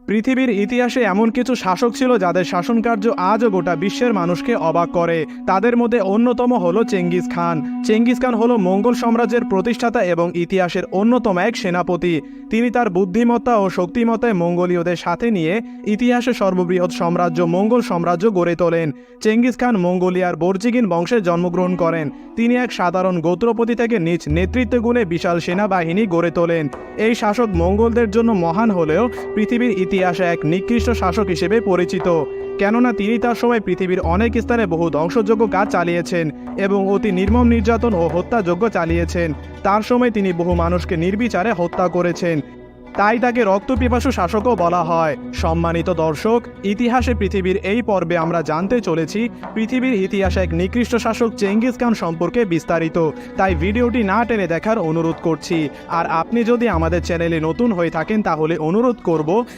পৃথিবীর ইতিহাসে এমন কিছু শাসক ছিল যাদের শাসনকার্য আজও গোটা বিশ্বের মানুষকে অবাক করে। তাদের মধ্যে অন্যতম হলো চেঙ্গিস খান। চেঙ্গিস খান হলো মঙ্গল সাম্রাজ্যের প্রতিষ্ঠাতা এবং ইতিহাসের অন্যতম এক সেনাপতি। তিনি তার বুদ্ধিমত্তা ও শক্তিমত্তায় মঙ্গোলীয়দের সাথে নিয়ে ইতিহাসে সর্ববৃহৎ সাম্রাজ্য মঙ্গল সাম্রাজ্য গড়ে তোলেন। চেঙ্গিস খান মঙ্গোলিয়ার বর্জিগিন বংশে জন্মগ্রহণ করেন। তিনি এক সাধারণ গোত্রপতি থেকে নিজ নেতৃত্ব গুণে বিশাল সেনাবাহিনী গড়ে তোলেন। এই শাসক মঙ্গলদের জন্য মহান হলেও পৃথিবীর ইতিহাসে এক নিকৃষ্ট শাসক হিসেবে পরিচিত, কেননা তিনি তার সময় পৃথিবীর অনেক স্থানে বহু ধ্বংসযোগ্য কাজ চালিয়েছেন এবং অতি নির্মম নির্যাতন ও হত্যাযজ্ঞ চালিয়েছেন। তার সময় তিনি বহু মানুষকে নির্বিচারে হত্যা করেছেন, তাই তাকে রক্তপিপাসু শাসকও বলা হয়। সম্মানিত দর্শক, ইতিহাসে পৃথিবীর এই পর্বে আমরা জানতে চলেছি পৃথিবীর ইতিহাসে এক নিকৃষ্ট শাসক চেঙ্গিস খান সম্পর্কে বিস্তারিত। তাই ভিডিওটি না টেনে দেখার অনুরোধ করছি। আর আপনি যদি আমাদের চ্যানেলে নতুন হয়ে থাকেন তাহলে অনুরোধ করব